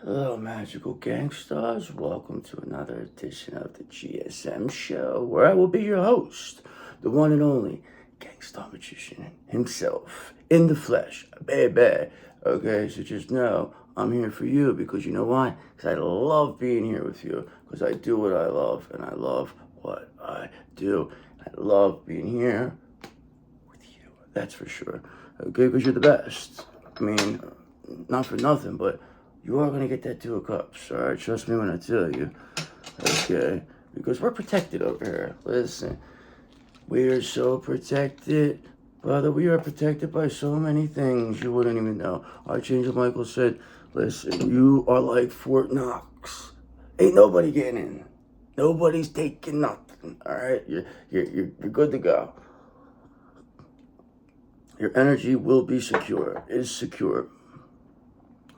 Hello, magical gangsters. Welcome to another edition of the GSM show, where I will be your host, the one and only Gangstar Magician himself, in the flesh, baby. Okay, so just know I'm here for you because you know why? Because I love being here with you, because I do what I love, and I love what I do. I love being here with you, that's for sure. Okay, because you're the best. I mean, not for nothing, but you are going to get that 2 of Cups, all right? Trust me when I tell you, okay? Because we're protected over here. Listen, we are so protected. Brother, we are protected by so many things you wouldn't even know. Archangel Michael said, listen, you are like Fort Knox. Ain't nobody getting in. Nobody's taking nothing, all right? You're good to go. Your energy will be secure, is secure.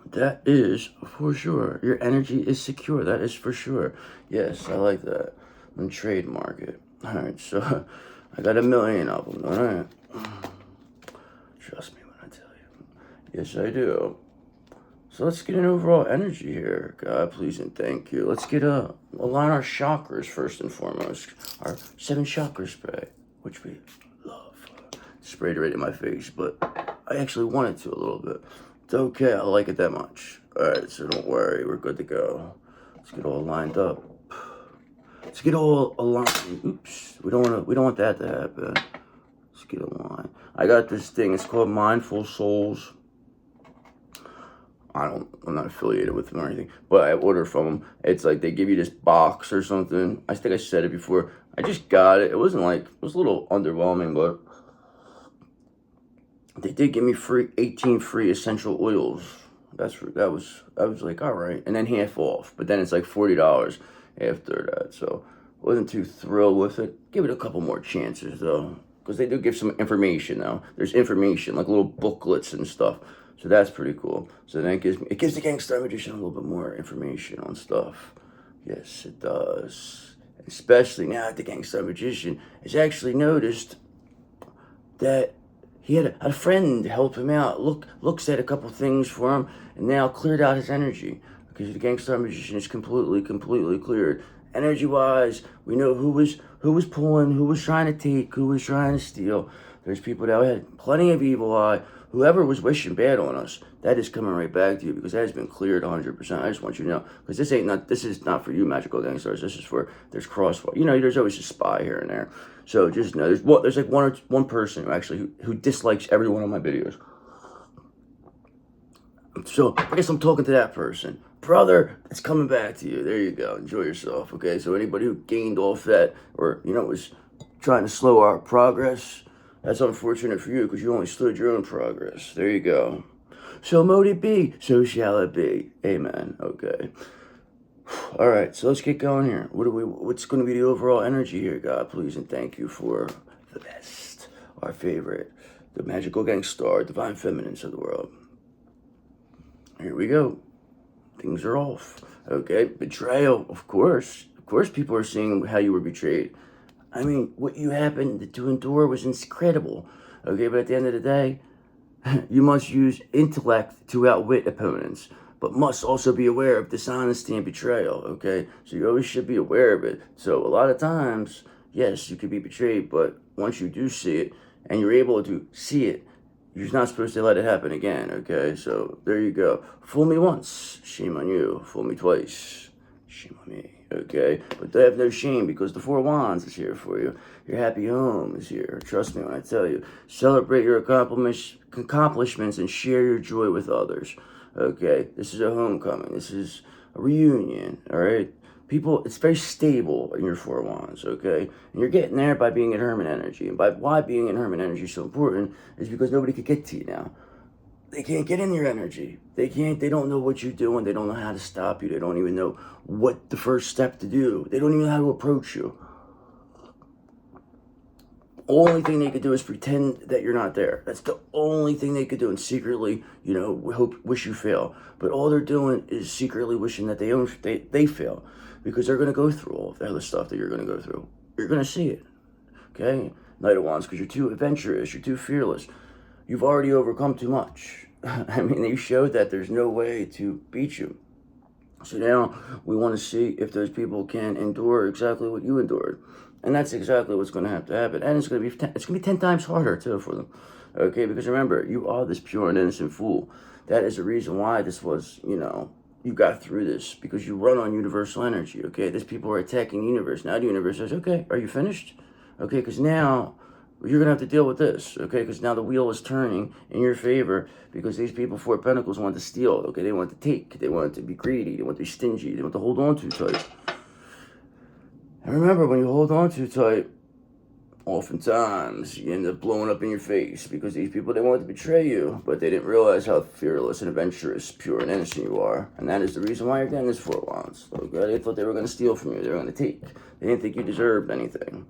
That is for sure. Your energy is secure. That is for sure. Yes, I like that. I'm trademark it. All right, so I got 1,000,000 of them. All right. Trust me when I tell you. Yes, I do. So let's get an overall energy here. God, please and thank you. Let's get align our chakras first and foremost. Our 7 chakra spray, which we love. Sprayed it right in my face, but I actually wanted to a little bit. It's okay, I like it that much. Alright, so don't worry, we're good to go. Let's get all lined up. Let's get all aligned. Oops, we don't want that to happen. Let's get aligned. I got this thing, it's called Mindful Souls. I'm not affiliated with them or anything, but I order from them. It's like they give you this box or something. I think I said it before. I just got it. It wasn't like, it was a little underwhelming, but they did give me 18 free essential oils. I was like, all right, and then half off. But then it's like $40 after that. So wasn't too thrilled with it. Give it a couple more chances though, because they do give some information though. There's information like little booklets and stuff. So that's pretty cool. So then it gives the Gangstar Magician a little bit more information on stuff. Yes, it does. Especially now that the Gangstar Magician has actually noticed that he had a friend help him out. Looks at a couple things for him, and now cleared out his energy because the Gangstar Magician is completely cleared. Energy-wise, we know who was pulling, who was trying to take, who was trying to steal. There's people that had plenty of evil eye. Whoever was wishing bad on us, that is coming right back to you because that has been cleared 100%. I just want you to know because this is not for you, magical gangsters. This is for there's crossfire. You know, there's always a spy here and there. So just know there's like one person who dislikes every one of my videos. So I guess I'm talking to that person. Brother, it's coming back to you. There you go. Enjoy yourself. Okay. So anybody who gained off that or was trying to slow our progress, that's unfortunate for you because you only slowed your own progress. There you go. So mote it be, so shall it be. Amen. Okay. All right, so let's get going here. What's going to be the overall energy here, God, please, and thank you for the best, our favorite, the magical gangstar, divine feminines of the world. Here we go. Things are off. Okay, betrayal, of course. Of course, people are seeing how you were betrayed. I mean, what you happened to endure was incredible. Okay, but at the end of the day, you must use intellect to outwit opponents, but must also be aware of dishonesty and betrayal, okay? So you always should be aware of it. So a lot of times, yes, you could be betrayed, but once you do see it, and you're able to see it, you're not supposed to let it happen again, okay? So there you go. Fool me once, shame on you. Fool me twice, shame on me, okay? But they have no shame because the 4 Wands is here for you. Your happy home is here. Trust me when I tell you. Celebrate your accomplishments and share your joy with others, okay? This is a homecoming. This is a reunion, all right? People, it's very stable in your 4 Wands, okay? And you're getting there by being in Hermit energy. And by why being in Hermit energy is so important is because nobody could get to you now. They can't get in your energy. They don't know what you're doing. They don't know how to stop you. They don't even know what the first step to do. They don't even know how to approach you. Only thing they could do is pretend that you're not there. That's the only thing they could do, and secretly, wish you fail. But all they're doing is secretly wishing that they fail, because they're gonna go through all of the other stuff that you're gonna go through. You're gonna see it, okay? Knight of Wands, because you're too adventurous, you're too fearless. You've already overcome too much. I mean, you showed that there's no way to beat you. So now we want to see if those people can endure exactly what you endured. And that's exactly what's going to have to happen. And it's going to be 10 times harder, too, for them. Okay, because remember, you are this pure and innocent fool. That is the reason why this was, you got through this, because you run on universal energy, okay? These people are attacking the universe. Now the universe says, okay, are you finished? Okay, because now you're going to have to deal with this, okay? Because now the wheel is turning in your favor, because these people, Four of Pentacles, want to steal, okay? They want to take, they want to be greedy, they want to be stingy, they want to hold on too tight. And remember, when you hold on too tight, oftentimes you end up blowing up in your face, because these people, they wanted to betray you, but they didn't realize how fearless and adventurous, pure and innocent you are. And that is the reason why you're getting this Four of Wands. Okay? They thought they were going to steal from you, they were going to take. They didn't think you deserved anything.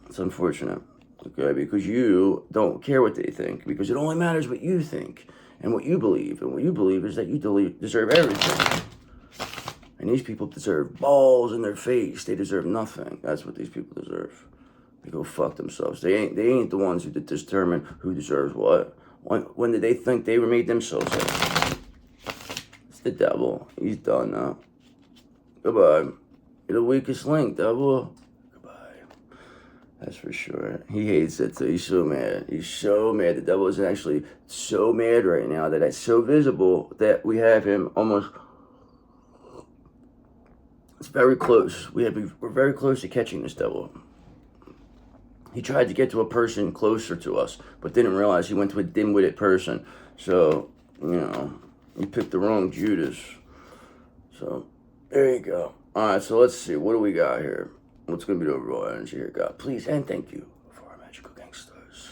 It's unfortunate, okay, because you don't care what they think, because it only matters what you think and what you believe. And what you believe is that you deserve everything. And these people deserve balls in their face. They deserve nothing. That's what these people deserve. They go fuck themselves. They ain't the ones who determine who deserves what. When did they think they were made themselves up? It's the devil. He's done now. Goodbye. You're the weakest link, devil. That's for sure. He hates it, so he's so mad. He's so mad. The devil is actually so mad right now that it's so visible that we have him almost... It's very close. We're very close to catching this devil. He tried to get to a person closer to us, but didn't realize he went to a dim-witted person. So, he picked the wrong Judas. So, there you go. Alright, so let's see. What do we got here? What's going to be the overall energy here, God? Please and thank you for our magical gangsters.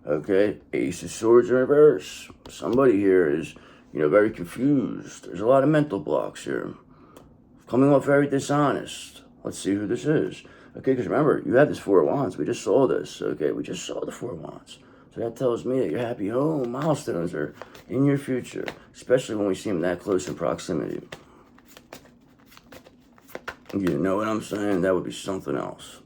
Okay, Ace of Swords in reverse. Somebody here is, very confused. There's a lot of mental blocks here. Coming off very dishonest. Let's see who this is. Okay, because remember, you had this Four of Wands. We just saw this. Okay, we just saw the Four of Wands. So that tells me that your happy home milestones are in your future, especially when we see them that close in proximity. You know what I'm saying? That would be something else.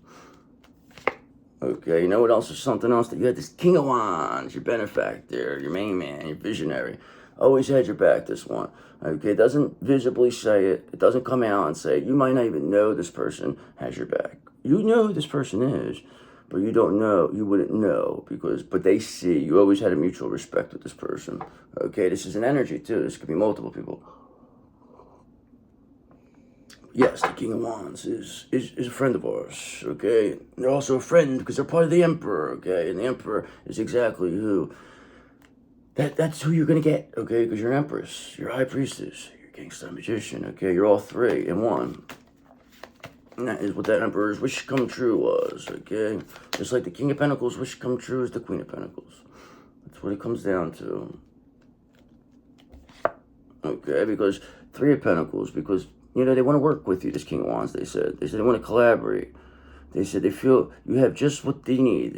Okay, you know what else is something else? That you had this King of Wands, your benefactor, your main man, your visionary. Always had your back, this one. Okay, it doesn't visibly say it. It doesn't come out and say it. You might not even know this person has your back. You know who this person is, but you don't know. You wouldn't know, but they see. You always had a mutual respect with this person. Okay, this is an energy too. This could be multiple people. Yes, the King of Wands is a friend of ours, okay? They're also a friend because they're part of the Emperor, okay? And the Emperor is exactly who... That's who you're going to get, okay? Because you're an Empress, you're a High Priestess, you're a Gangstar Magician, okay? You're all three in one. And that is what that Emperor's wish come true was, okay? Just like the King of Pentacles' wish come true is the Queen of Pentacles. That's what it comes down to. Okay, because Three of Pentacles, because... they want to work with you, this King of Wands, they said. They said they want to collaborate. They said they feel you have just what they need.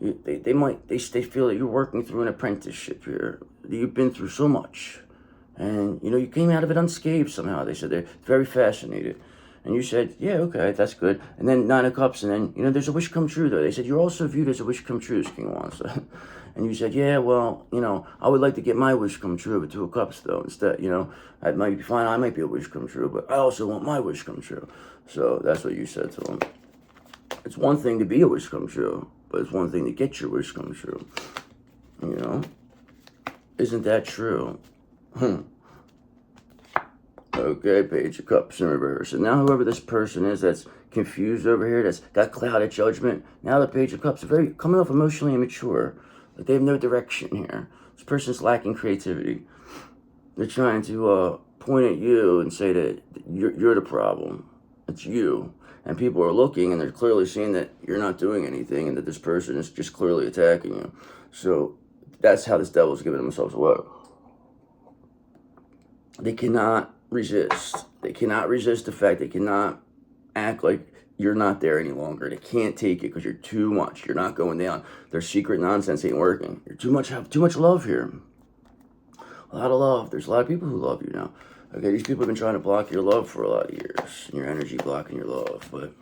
They feel that you're working through an apprenticeship here. You've been through so much. And, you came out of it unscathed somehow. They said they're very fascinated. And you said, yeah, okay, that's good. And then Nine of Cups, and then, there's a wish come true, though. They said, you're also viewed as a wish come true, this King of Wands. And you said, yeah, well, I would like to get my wish come true with Two of Cups, though, instead, that might be fine. I might be a wish come true, but I also want my wish come true. So that's what you said to him. It's one thing to be a wish come true, but it's one thing to get your wish come true. Isn't that true? Okay, Page of Cups in reverse. And now whoever this person is that's confused over here, that's got clouded judgment, now the Page of Cups are very coming off emotionally immature. Like they have no direction here. This person's lacking creativity. They're trying to point at you and say that you're the problem. It's you. And people are looking and they're clearly seeing that you're not doing anything and that this person is just clearly attacking you. So that's how this devil's giving themselves away. They cannot resist. They cannot resist the fact they cannot act like you're not there any longer. They can't take it because you're too much. You're not going down. Their secret nonsense ain't working. You're have too much love here. A lot of love. There's a lot of people who love you now. Okay, these people have been trying to block your love for a lot of years. And your energy blocking your love. But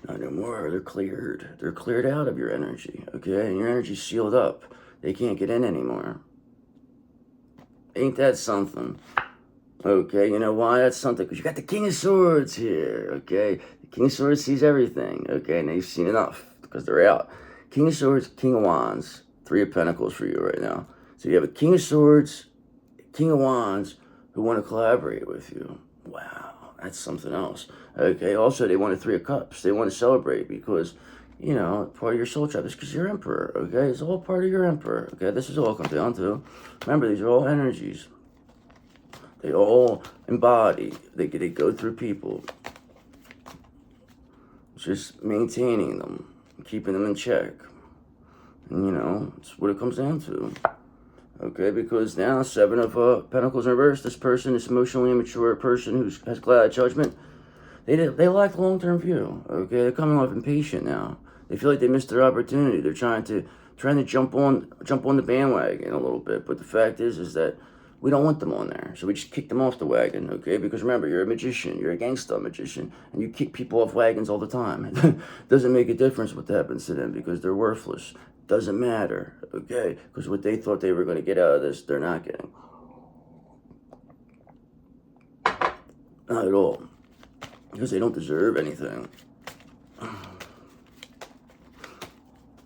not anymore. They're cleared. They're cleared out of your energy. Okay, and your energy's sealed up. They can't get in anymore. Ain't that something? Okay, you know why? That's something, because you got the King of Swords here, okay? The King of Swords sees everything, okay? And they've seen enough, because they're out. King of Swords, King of Wands, Three of Pentacles for you right now. So you have a King of Swords, King of Wands, who want to collaborate with you. Wow, that's something else. Okay, also, they want a Three of Cups. They want to celebrate because, you know, part of your soul tribe is because you're Emperor, okay? It's all part of your Emperor, okay? This is all comes down to. Remember, these are all energies. They all embody. They go through people. Just maintaining them, keeping them in check. And, you know, it's what it comes down to. Okay, because now, Seven of Pentacles in reverse, this person, this emotionally immature person who has clouded judgment, they lack long-term view. Okay, they're coming off impatient now. They feel like they missed their opportunity. They're trying to jump on the bandwagon a little bit. But the fact is that we don't want them on there, so we just kick them off the wagon. Okay, because remember, you're a magician, you're a Gangstar Magician, and you kick people off wagons all the time. It doesn't make a difference what happens to them because they're worthless. Doesn't matter, okay? Because what they thought they were going to get out of this, they're not getting. Not at all. Because they don't deserve anything.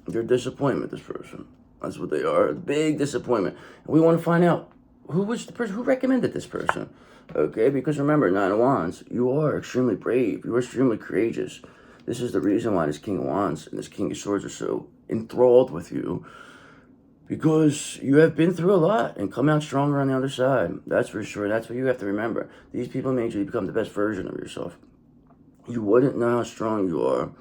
They're a disappointment, this person. That's what they are. A big disappointment. And we want to find out who was the person who recommended this person. Okay? Because remember, Nine of Wands, you are extremely brave. You are extremely courageous. This is the reason why this King of Wands and this King of Swords are so enthralled with you, because you have been through a lot and come out stronger on the other side. That's for sure. That's what you have to remember. These people made you become the best version of yourself. You wouldn't know how strong you are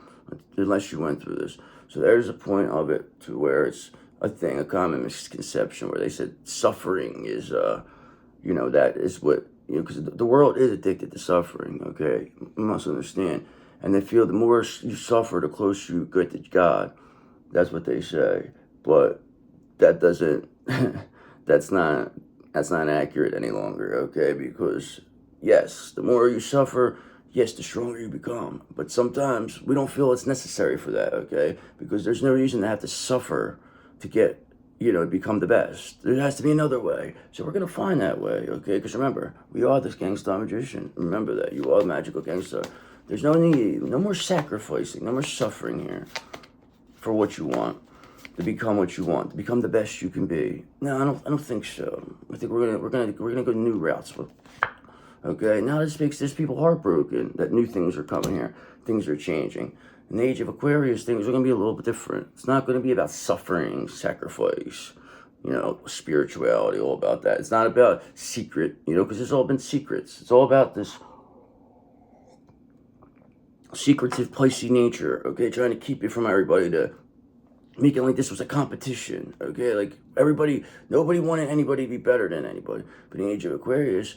unless you went through this. So there's a point of it to where it's a thing, a common misconception where they said suffering is, you know, that is what, you know, because the world is addicted to suffering, okay? You must understand. And they feel the more you suffer, the closer you get to God. That's what they say. But that doesn't, that's not accurate any longer, okay? Because, yes, the more you suffer, yes, the stronger you become. But sometimes we don't feel it's necessary for that, okay? Because there's no reason to have to suffer to get, you know, become the best. There has to be another way. So we're going to find that way, okay? Because remember, we are this Gangstar Magician. Remember that. You are the magical gangster. There's no need, no more sacrificing, no more suffering here for what you want, to become what you want, to become the best you can be. No, I don't think so. I think we're gonna go new routes. Okay, now this makes people heartbroken that new things are coming here, things are changing. In the age of Aquarius, things are gonna be a little bit different. It's not gonna be about suffering, sacrifice, you know, spirituality, all about that. It's not about secret, you know, because it's all been secrets. It's all about this secretive, Pisces nature, okay? Trying to keep it from everybody, to make it like this was a competition, okay? Like nobody wanted anybody to be better than anybody. But in the age of Aquarius,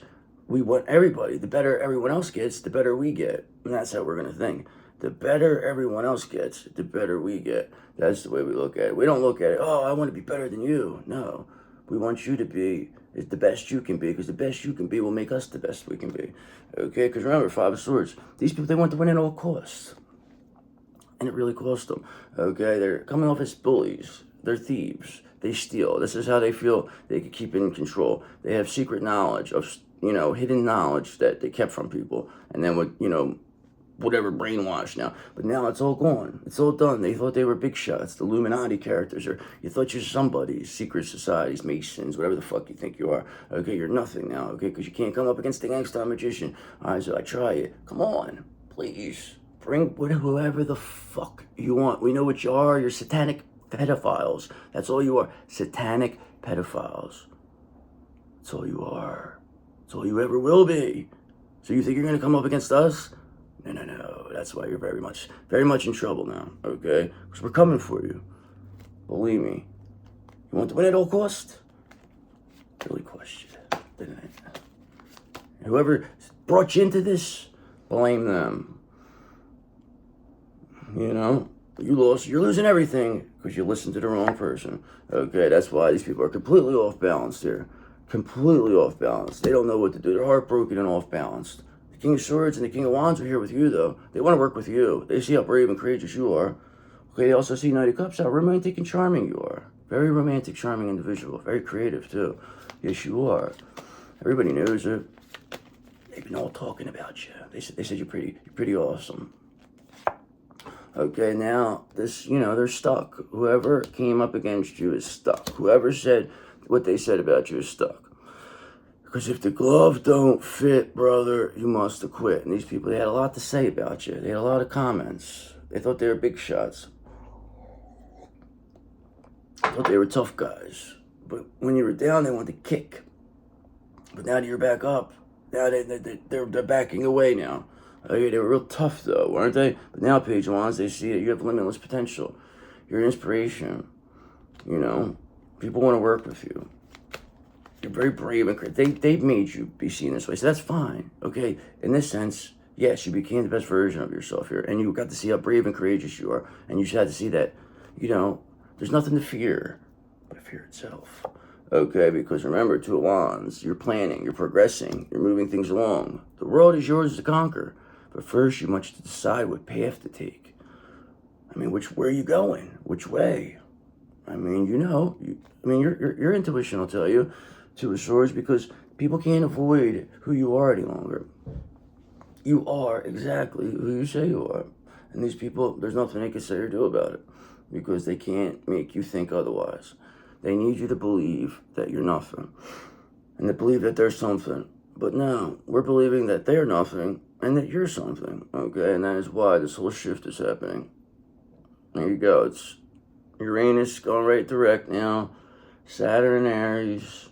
we want everybody. The better everyone else gets, the better we get. And that's how we're going to think. The better everyone else gets, the better we get. That's the way we look at it. We don't look at it, oh, I want to be better than you. No. We want you to be the best you can be, because the best you can be will make us the best we can be. Okay? Because remember, Five of Swords, these people, they want to win at all costs. And it really cost them. Okay? They're coming off as bullies. They're thieves. They steal. This is how they feel they can keep in control. They have secret knowledge of, you know, hidden knowledge that they kept from people. And then with, you know, whatever, brainwashed now. But now it's all gone. It's all done. They thought they were big shots, the Illuminati characters, or you thought you're somebody, secret societies, Masons, whatever the fuck you think you are. Okay, you're nothing now, okay, because you can't come up against the Gangstar Magician. All right, so I try it. Come on, please. Bring whoever the fuck you want. We know what you are. You're satanic pedophiles. That's all you are. Satanic pedophiles. That's all you are. That's all you ever will be. So you think you're going to come up against us? No. That's why you're very much in trouble now, okay? Because we're coming for you. Believe me. You want to win at all cost? Really cost you, didn't it? And whoever brought you into this, blame them. You know? You're losing everything because you listened to the wrong person. Okay, that's why these people are completely off balance here. Completely off balance. They don't know what to do. They're heartbroken and off balanced. The King of Swords and the King of Wands are here with you, though. They want to work with you. They see how brave and courageous you are. Okay, they also see Knight of Cups, how romantic and charming you are. Very romantic, charming individual. Very creative, too. Yes, you are. Everybody knows it. been all talking about you. They said you're pretty awesome. Okay, now this, they're stuck. Whoever came up against you is stuck. Whoever said what they said about you is stuck. Because if the glove don't fit, brother, you must have quit. And these people, they had a lot to say about you. They had a lot of comments. They thought they were big shots. They thought they were tough guys. But when you were down, they wanted to kick. But now that you're back up, now they're backing away now. Okay, they were real tough though, weren't they? But now, page ones, they see that you have limitless potential. You're an inspiration. People want to work with you. You're very brave and creative. They've made you be seen this way, so that's fine. Okay, in this sense, yes, you became the best version of yourself here, and you got to see how brave and courageous you are, and you had to see that, there's nothing to fear but fear itself. Okay, because remember, Two of Wands, you're planning, you're progressing, you're moving things along. The world is yours to conquer. But first, you must decide what path to take. Where are you going? Which way? Your intuition will tell you, Two of Swords, because people can't avoid who you are any longer. You are exactly who you say you are. And these people, there's nothing they can say or do about it, because they can't make you think otherwise. They need you to believe that you're nothing, and to believe that there's something. But now, we're believing that they're nothing, and that you're something, okay? And that is why this whole shift is happening. There you go. It's Uranus going right direct now. Saturn and Aries.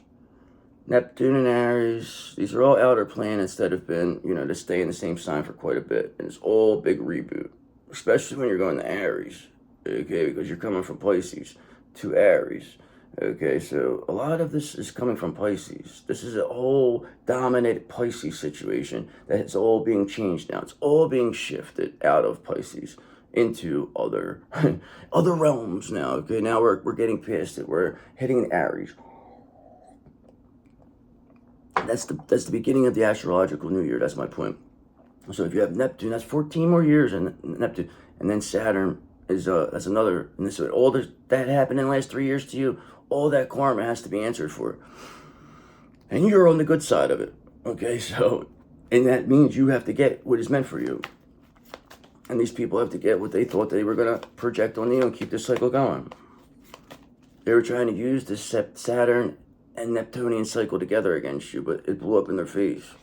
Neptune and Aries. These are all outer planets that have been, to stay in the same sign for quite a bit. And it's all big reboot. Especially when you're going to Aries, okay? Because you're coming from Pisces to Aries. Okay, so a lot of this is coming from Pisces. This is a whole dominated Pisces situation that is all being changed now. It's all being shifted out of Pisces into other other realms now. Okay, now we're getting past it. We're hitting Aries. That's the beginning of the astrological new year. That's my point. So if you have Neptune, that's 14 more years in Neptune, and then Saturn is that's another. And this all that happened in the last 3 years to you. All that karma has to be answered for. And you're on the good side of it. Okay, so, and that means you have to get what is meant for you. And these people have to get what they thought they were going to project on you and keep this cycle going. They were trying to use this Saturn and Neptunian cycle together against you, but it blew up in their face.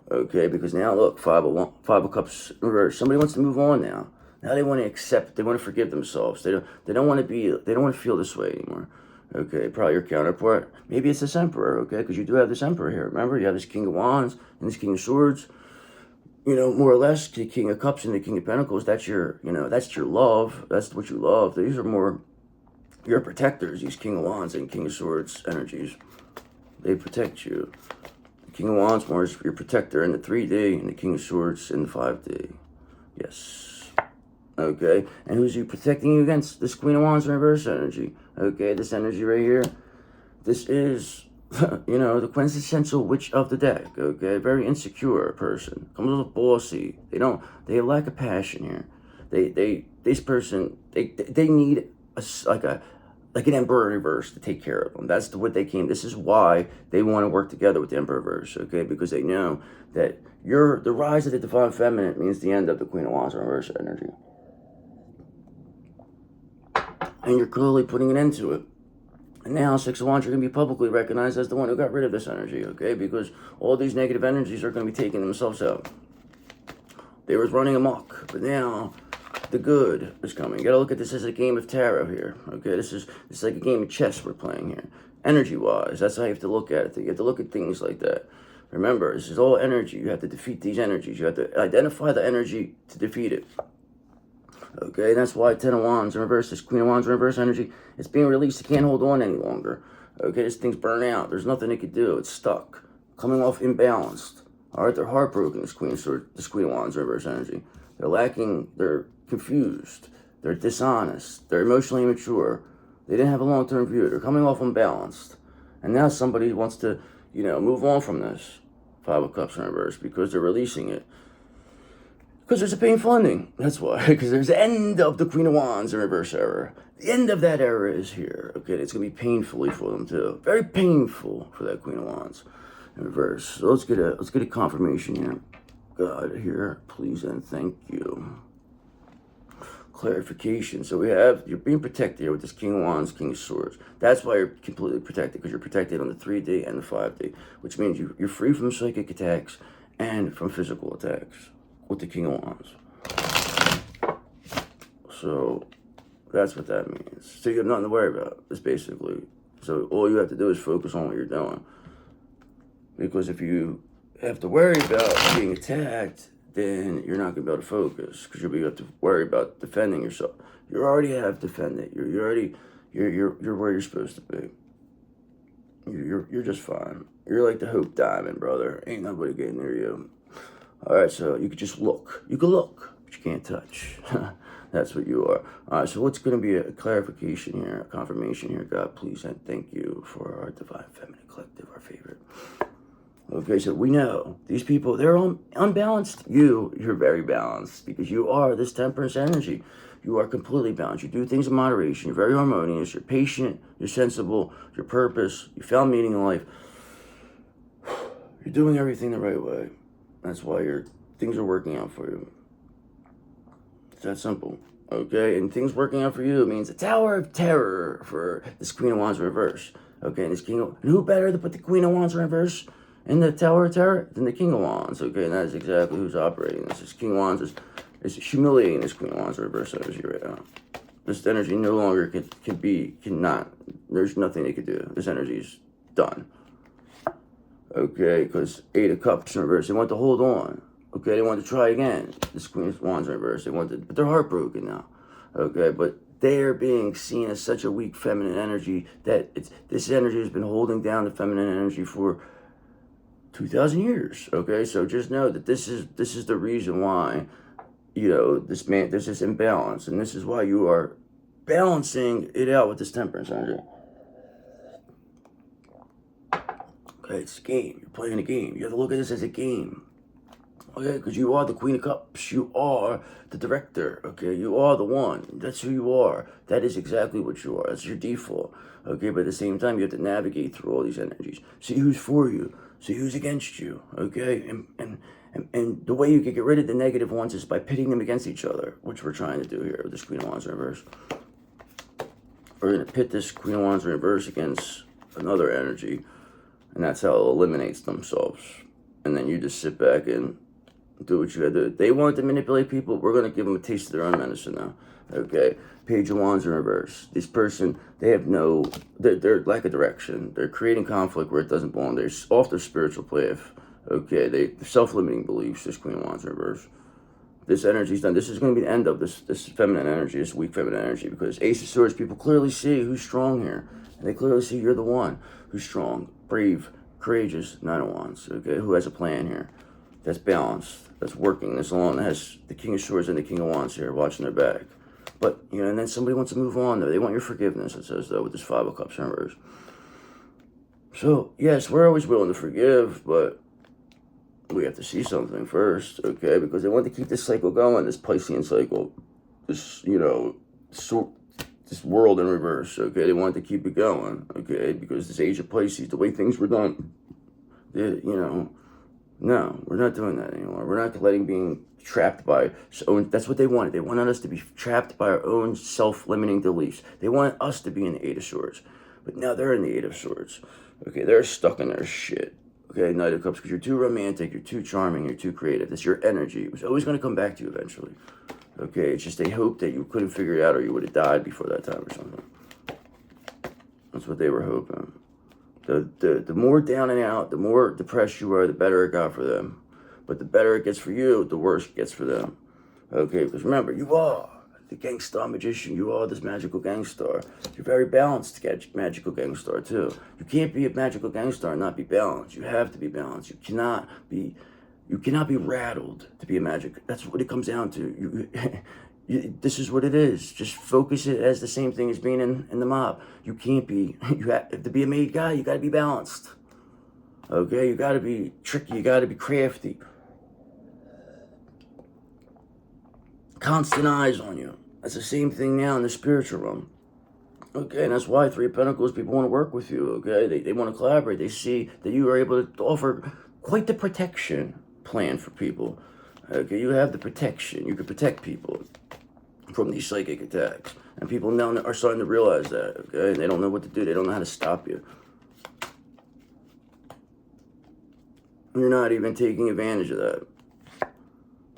Okay, because now look, Five of Cups reverse. Somebody wants to move on now. Now they want to accept, they want to forgive themselves. They don't want to feel this way anymore. Okay, probably your counterpart. Maybe it's this Emperor, okay? Because you do have this Emperor here. Remember, you have this King of Wands and this King of Swords. More or less, the King of Cups and the King of Pentacles, that's your love. That's what you love. These are more your protectors, these King of Wands and King of Swords energies. They protect you. The King of Wands more is your protector in the 3D, and the King of Swords in the 5D. Yes. Okay, and who's you protecting you against? This Queen of Wands reverse energy. Okay, this energy right here. This is, the quintessential witch of the deck. Okay, very insecure person. Comes off bossy. They lack a passion here. This person, they need like an Emperor reverse to take care of them. That's what they came. This is why they want to work together with the Emperor reverse. Okay, because they know that the rise of the divine feminine means the end of the Queen of Wands reverse energy. And you're clearly putting an end to it. And now, Six of Wands, you're going to be publicly recognized as the one who got rid of this energy, okay? Because all these negative energies are going to be taking themselves out. They was running amok, but now the good is coming. You got to look at this as a game of tarot here, okay? This is like a game of chess we're playing here. Energy-wise, that's how you have to look at it. You have to look at things like that. Remember, this is all energy. You have to defeat these energies. You have to identify the energy to defeat it. Okay, that's why 10 of Wands in reverse, this Queen of Wands in reverse energy, it's being released. It can't hold on any longer. Okay, this thing's burnt out. There's nothing it could do. It's stuck. Coming off imbalanced. All right, they're heartbroken, this Queen of Wands in reverse energy. They're lacking, they're confused. They're dishonest. They're emotionally immature. They didn't have a long-term view. They're coming off unbalanced. And now somebody wants to, move on from this Five of Cups in reverse because they're releasing it. Because there's a painful ending. That's why. Because there's the end of the Queen of Wands in reverse era. The end of that era is here. Okay, it's going to be painfully for them too. Very painful for that Queen of Wands. in reverse. So let's get a confirmation here. God here, please and thank you. Clarification. So we have, you're being protected here with this King of Wands, King of Swords. That's why you're completely protected, because you're protected on the 3D and the 5D, which means you're free from psychic attacks and from physical attacks with the King of Wands. So that's what that means. So you have nothing to worry about. It's basically, so all you have to do is focus on what you're doing. Because if you have to worry about being attacked, then you're not gonna be able to focus, because you'll be able to worry about defending yourself. You already have defended. You're where you're supposed to be. You're just fine. You're like the Hope Diamond, brother. Ain't nobody getting near you. All right, so you could just look. You can look, but you can't touch. That's what you are. All right, so what's going to be a clarification here, a confirmation here? God, please and thank you for our Divine Feminine Collective, our favorite. Okay, so we know these people, they're unbalanced. You're very balanced, because you are this temperance energy. You are completely balanced. You do things in moderation. You're very harmonious. You're patient. You're sensible. Your purpose. You found meaning in life. You're doing everything the right way. That's why things are working out for you. It's that simple. Okay, and things working out for you means a Tower of Terror for this Queen of Wands in reverse. Okay, and this and who better to put the Queen of Wands in reverse in the Tower of Terror than the King of Wands? Okay, and that is exactly who's operating this. This King of Wands is humiliating this Queen of Wands in reverse energy right now. This energy no longer cannot. There's nothing they could do. This energy is done. Okay, because 8 of Cups in reverse. They want to hold on. Okay, they want to try again. This Queen of Wands in reverse. But they're heartbroken now. Okay, but they're being seen as such a weak feminine energy that this energy has been holding down the feminine energy for 2,000 years. Okay, so just know that this is the reason why, there's this imbalance, and this is why you are balancing it out with this temperance energy. Okay, it's a game. You're playing a game. You have to look at this as a game. Okay, because you are the Queen of Cups. You are the director. Okay, you are the one. That's who you are. That is exactly what you are. That's your default. Okay, but at the same time, you have to navigate through all these energies. See who's for you. See who's against you. Okay, and the way you can get rid of the negative ones is by pitting them against each other, which we're trying to do here with this Queen of Wands in reverse. We're going to pit this Queen of Wands in reverse against another energy, and that's how it eliminates themselves. And then you just sit back and do what you gotta do. They want to manipulate people. We're going to give them a taste of their own medicine now. Okay? Page of Wands in reverse. This person, they're lack of direction. They're creating conflict where it doesn't belong. They're off their spiritual path. Okay? They're self-limiting beliefs, this Queen of Wands in reverse. This energy's done. This is going to be the end of this feminine energy, this weak feminine energy, because Ace of Swords, people clearly see who's strong here. And they clearly see you're the one who's strong, brave, courageous, Nine of Wands, okay, who has a plan here. That's balanced, that's working, that's alone, that has the King of Swords and the King of Wands here watching their back. But, and then somebody wants to move on, though. They want your forgiveness, it says, though, with this 5 of Cups in reverse. So, yes, we're always willing to forgive, but we have to see something first, okay? Because they want to keep this cycle going, this Piscean cycle, this, this world in reverse, okay? They want to keep it going, okay? Because this age of Pisces, the way things were done, no, we're not doing that anymore. We're not letting being trapped by that's what they wanted. They wanted us to be trapped by our own self-limiting beliefs. They wanted us to be in the 8 of Swords. But now they're in the 8 of Swords. Okay, they're stuck in their shit. Okay, Knight of Cups, because you're too romantic, you're too charming, you're too creative. That's your energy. It was always going to come back to you eventually. Okay, it's just they hoped that you couldn't figure it out or you would have died before that time or something. That's what they were hoping. The more down and out, the more depressed you are, the better it got for them. But the better it gets for you, the worse it gets for them. Okay, because remember, you are the Gangstar Magician. You are this magical gangstar. You're very balanced magical gangstar, too. You can't be a magical gangstar and not be balanced. You have to be balanced. You cannot be rattled to be a magic. That's what it comes down to. This is what it is. Just focus it as the same thing as being in the mob. You can't be, to be a made guy, you gotta be balanced. Okay, you gotta be tricky, you gotta be crafty. Constant eyes on you. That's the same thing now in the spiritual realm. Okay, and that's why Three of Pentacles, people want to work with you, okay? They want to collaborate. They see that you are able to offer quite the protection plan for people. Okay, you have the protection. You can protect people from these psychic attacks. And people now are starting to realize that, okay? And they don't know what to do. They don't know how to stop you. You're not even taking advantage of that.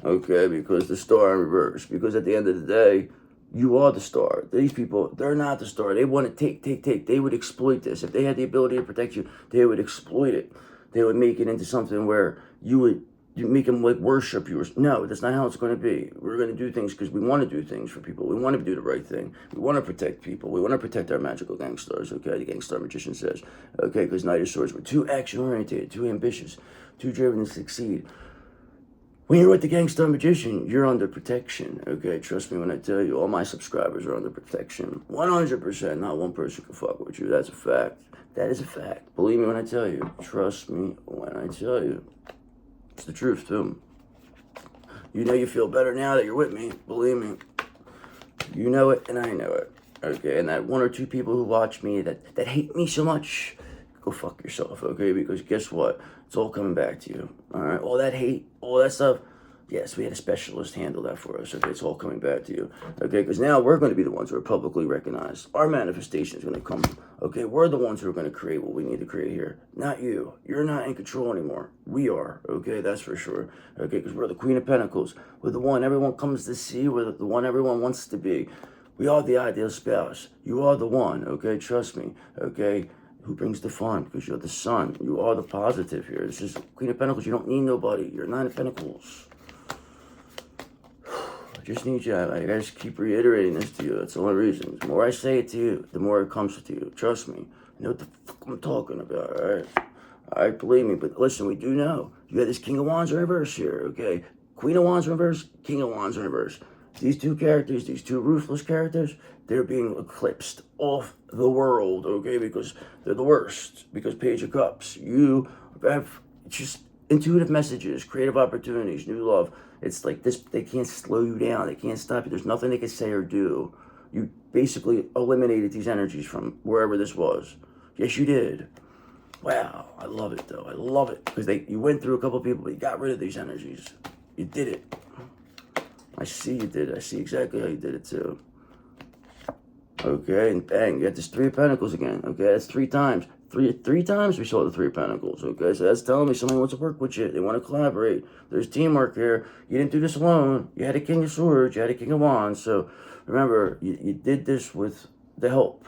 Okay, because the star in reverse. Because at the end of the day, you are the star. These people, they're not the star. They want to take. They would exploit this. If they had the ability to protect you, they would exploit it. They would make it into something where you make them like worship you. No, that's not how it's going to be. We're going to do things because we want to do things for people. We want to do the right thing. We want to protect people. We want to protect our magical gangsters, okay? The Gangstar Magician says, okay, because Knight of Swords, we're too action-oriented, too ambitious, too driven to succeed. When you're with the Gangstar Magician, you're under protection, okay? Trust me when I tell you, all my subscribers are under protection. 100%, not one person can fuck with you. That's a fact. That is a fact. Believe me when I tell you. Trust me when I tell you. It's the truth, too. You know you feel better now that you're with me. Believe me. You know it, and I know it. Okay, and that one or two people who watch me that hate me so much, go fuck yourself, okay? Because guess what? It's all coming back to you, all right? All that hate, all that stuff, yes, we had a specialist handle that for us, okay? It's all coming back to you, okay? Because now we're going to be the ones who are publicly recognized. Our manifestation is going to come, okay? We're the ones who are going to create what we need to create here, not you. You're not in control anymore. We are, okay? That's for sure, okay? Because we're the Queen of Pentacles. We're the one everyone comes to see. We're the one everyone wants to be. We are the ideal spouse. You are the one, okay? Trust me, okay? Who brings the fun? Because you're the sun. You are the positive here. This is Queen of Pentacles. You don't need nobody. You're Nine of Pentacles. I just need you. I just keep reiterating this to you. That's the only reason. The more I say it to you, the more it comes to you. Trust me. You know what the fuck I'm talking about, all right? All right, believe me. But listen, we do know. You got this King of Wands in reverse here, okay? Queen of Wands in reverse, King of Wands in reverse. These two characters, these two ruthless characters, they're being eclipsed off the world, okay? Because they're the worst. Because Page of Cups, you have just intuitive messages, creative opportunities, new love. It's like this, they can't slow you down. They can't stop you. There's nothing they can say or do. You basically eliminated these energies from wherever this was. Yes, you did. Wow, I love it though. I love it. Because you went through a couple of people, but you got rid of these energies. You did it. I see you did it. I see exactly how you did it too. Okay, and bang, you got this Three of Pentacles again. Okay, that's three times. Three times we saw the Three of Pentacles. Okay, so that's telling me somebody wants to work with you. They want to collaborate. There's teamwork here. You didn't do this alone. You had a King of Swords. You had a King of Wands. So remember, you did this with the help.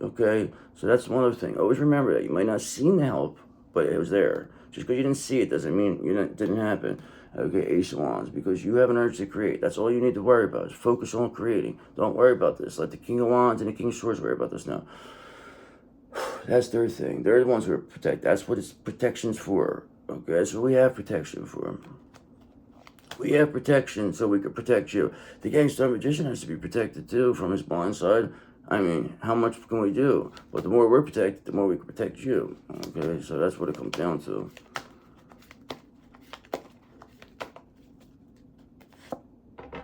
Okay, so that's one other thing. Always remember that. You might not have seen the help, but it was there. Just because you didn't see it doesn't mean it didn't happen. Okay, Ace of Wands, because you have an urge to create. That's all you need to worry about is focus on creating. Don't worry about this. Let the King of Wands and the King of Swords worry about this now. That's their thing. They're the ones who are protect. That's what it's protection's for. Okay, that's what we have protection for. We have protection so we can protect you. The Gangstar Magician has to be protected too from his blind side. I mean, how much can we do? But the more we're protected, the more we can protect you. Okay, so that's what it comes down to.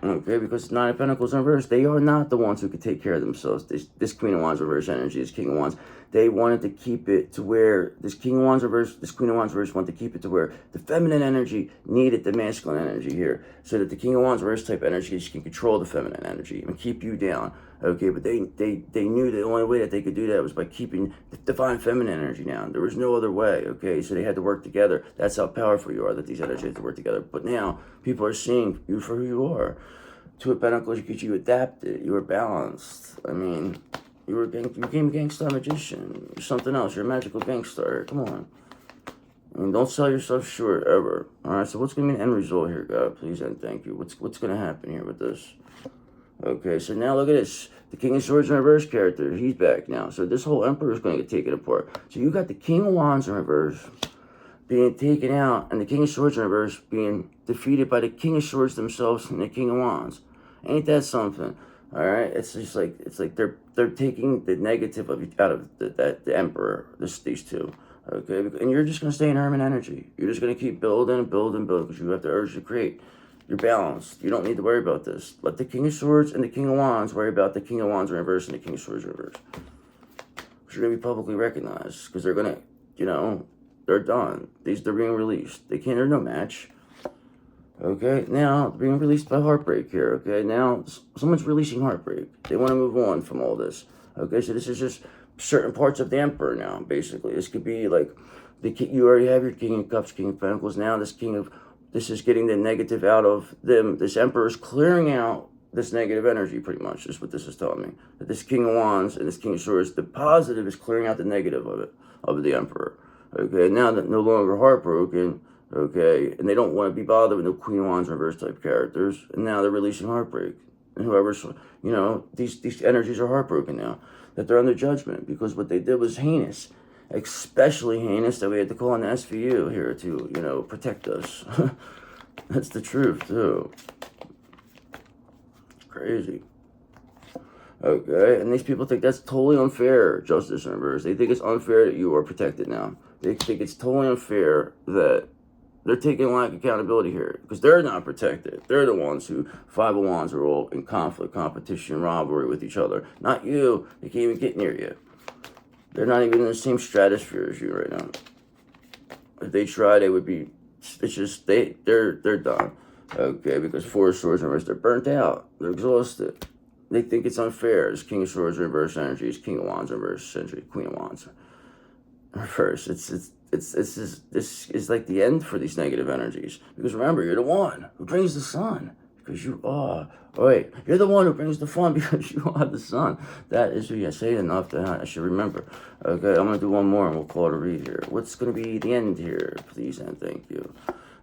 Okay, because Nine of Pentacles in reverse, they are not the ones who can take care of themselves. This Queen of Wands reverse energy, this King of Wands, they wanted to keep it to where this King of Wands reverse, this Queen of Wands reverse wanted to keep it to where the feminine energy needed the masculine energy here, so that the King of Wands reverse type energies can control the feminine energy and keep you down. Okay, but they knew the only way that they could do that was by keeping the divine feminine energy down. There was no other way, okay? So they had to work together. That's how powerful you are, that these energies have to work together. But now, people are seeing you for who you are. Two of Pentacles, because you adapted, you were balanced. I mean, you became a Gangstar Magician. You're something else. You're a magical gangster. Come on. I mean, don't sell yourself short, ever. Alright, so what's going to be an end result here, God? Please and thank you. What's going to happen here with this? Okay, so now look at this. The King of Swords in reverse character, he's back now. So this whole Emperor is going to get taken apart. So you got the King of Wands in reverse being taken out, and the King of Swords in reverse being defeated by the King of Swords themselves and the King of Wands. Ain't that something? All right, it's just like they're taking the negative out of the Emperor. These two, okay, and you're just gonna stay in Hermit energy. You're just gonna keep building and building and building because you have the urge to create. You're balanced. You don't need to worry about this. Let the King of Swords and the King of Wands worry about the King of Wands in reverse and the King of Swords in reverse. Because you're going to be publicly recognized. Because they're going to, you know, they're done. They're being released. They're no match. Okay, now being released by heartbreak here. Okay, now someone's releasing heartbreak. They want to move on from all this. Okay, so this is just certain parts of the Emperor now, basically. This could be like you already have your King of Cups, King of Pentacles. Now this is getting the negative out of them. This Emperor is clearing out this negative energy, pretty much, is what this is telling me. That this King of Wands and this King of Swords, the positive is clearing out the negative of the Emperor. Okay, now that no longer heartbroken. Okay, and they don't want to be bothered with no Queen of Wands reverse type characters, and now they're releasing heartbreak. And whoever's, you know, these energies are heartbroken now, that they're under judgment, because what they did was heinous. Especially heinous that we had to call on the SVU here to, you know, protect us. That's the truth, too. It's crazy. Okay, and these people think that's totally unfair, Justice in reverse. They think it's unfair that you are protected now. They think it's totally unfair that they're taking lack of accountability here, because they're not protected. They're the ones who, 5 of Wands, are all in conflict, competition, rivalry with each other. Not you. They can't even get near you. They're not even in the same stratosphere as you right now. If they try, they would be. It's just they're done. Okay, because 4 of Swords in reverse, they're burnt out. They're exhausted. They think it's unfair. It's King of Swords reverse energy. It's King of Wands reverse energy. Queen of Wands reverse. This is like the end for these negative energies. Because remember, you're the one who brings the sun. Because you are. Oh, wait, you're the one who brings the fun because you are the sun. That is who you say enough that I should remember. Okay, I'm going to do one more and we'll call it a read here. What's going to be the end here? Please and thank you.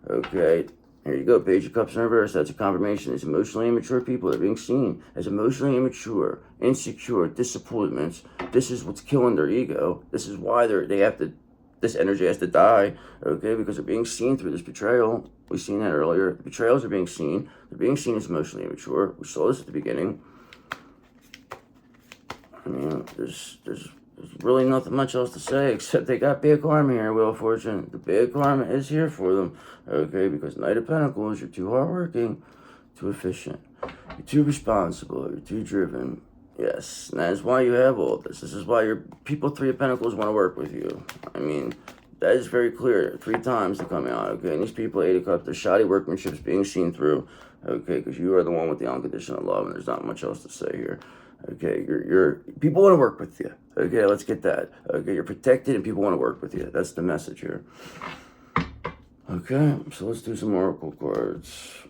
Okay, here you go. Page of Cups in reverse. That's a confirmation. It's emotionally immature people that are being seen as emotionally immature, insecure, disappointments. This is what's killing their ego. This is why this energy has to die, okay, because they're being seen through this betrayal. We've seen that earlier. The betrayals are being seen. They're being seen as emotionally immature. We saw this at the beginning. I mean, there's really nothing much else to say except they got bad karma here, Wheel of Fortune. The bad karma is here for them, okay, because Knight of Pentacles, you're too hardworking, too efficient, you're too responsible, you're too driven. Yes, and that is why you have all this. This is why your people 3 of Pentacles want to work with you. I mean, that is very clear. 3 times to come out, okay? And these people, 8 of Cups, their shoddy workmanship is being seen through, okay? Because you are the one with the unconditional love, and there's not much else to say here, okay? People want to work with you, okay? Let's get that, okay? You're protected, and people want to work with you. That's the message here. Okay, so let's do some oracle cards.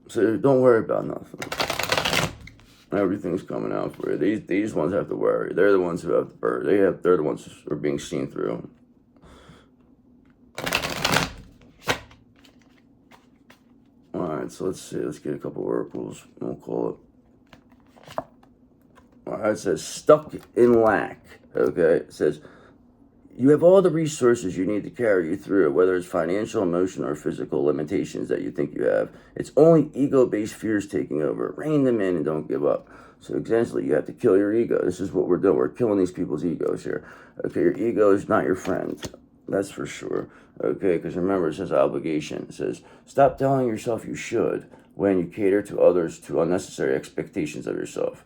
So don't worry about nothing. Everything's coming out for you. These ones have to worry. They're the ones who have the bird. They're the ones who are being seen through. All right, so let's see. Let's get a couple oracles. We'll call it. All right, it says stuck in lack. Okay, it says you have all the resources you need to carry you through, whether it's financial, emotional, or physical limitations that you think you have. It's only ego-based fears taking over. Rein them in and don't give up. So essentially, you have to kill your ego. This is what we're doing. We're killing these people's egos here. Okay, your ego is not your friend. That's for sure. Okay, because remember, it says obligation. It says, stop telling yourself you should when you cater to others to unnecessary expectations of yourself.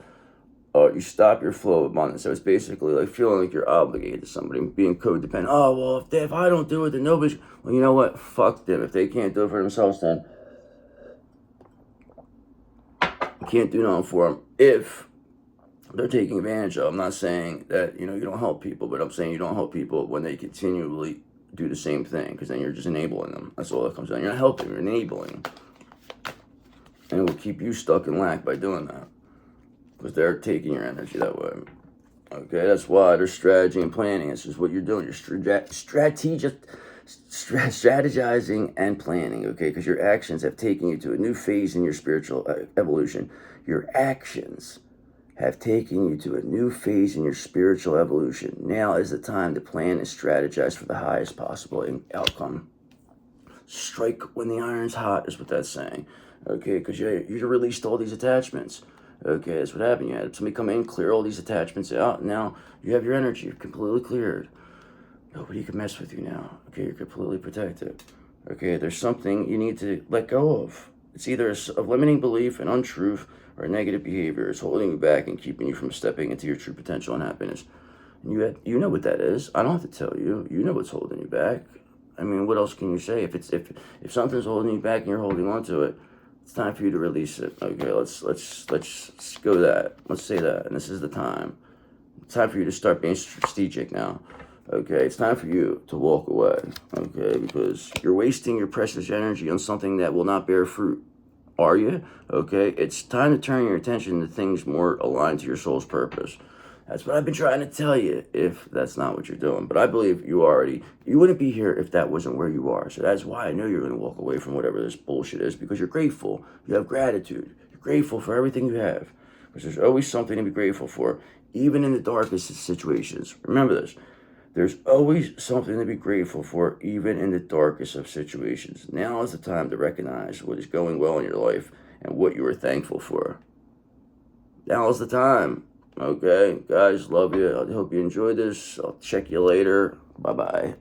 You stop your flow of abundance. So it's basically like feeling like you're obligated to somebody, being codependent. Oh, well, if I don't do it, then nobody's... Well, you know what? Fuck them. If they can't do it for themselves, then you can't do nothing for them. If they're taking advantage of. I'm not saying that, you know, you don't help people, but I'm saying you don't help people when they continually do the same thing, because then you're just enabling them. That's all that comes down. You're not helping, you're enabling. And it will keep you stuck in lack by doing that, because they're taking your energy that way. Okay, that's why there's strategy and planning. This is what you're doing. You're strategizing and planning, okay? Because your actions have taken you to a new phase in your spiritual evolution. Your actions have taken you to a new phase in your spiritual evolution. Now is the time to plan and strategize for the highest possible outcome. Strike when the iron's hot is what that's saying, okay? Because you released all these attachments. Okay, that's what happened. You had somebody come in, clear all these attachments out, and now you have your energy completely cleared. Nobody can mess with you now. Okay, you're completely protected. Okay, there's something you need to let go of. It's either a limiting belief, an untruth, or a negative behavior. It's holding you back and keeping you from stepping into your true potential and happiness. And you know what that is. I don't have to tell you. You know what's holding you back. I mean, what else can you say? If something's holding you back and you're holding on to it, it's time for you to release it. Okay, let's go that. Let's say that. And this is the time. It's time for you to start being strategic now. Okay, it's time for you to walk away. Okay, because you're wasting your precious energy on something that will not bear fruit. Are you? Okay, it's time to turn your attention to things more aligned to your soul's purpose. That's what I've been trying to tell you, if that's not what you're doing. But I believe you wouldn't be here if that wasn't where you are. So that's why I know you're going to walk away from whatever this bullshit is, because you're grateful. You have gratitude. You're grateful for everything you have. Because there's always something to be grateful for, even in the darkest of situations. Remember this. There's always something to be grateful for, even in the darkest of situations. Now is the time to recognize what is going well in your life and what you are thankful for. Now is the time. Okay, guys, love you. I hope you enjoyed this. I'll check you later. Bye-bye.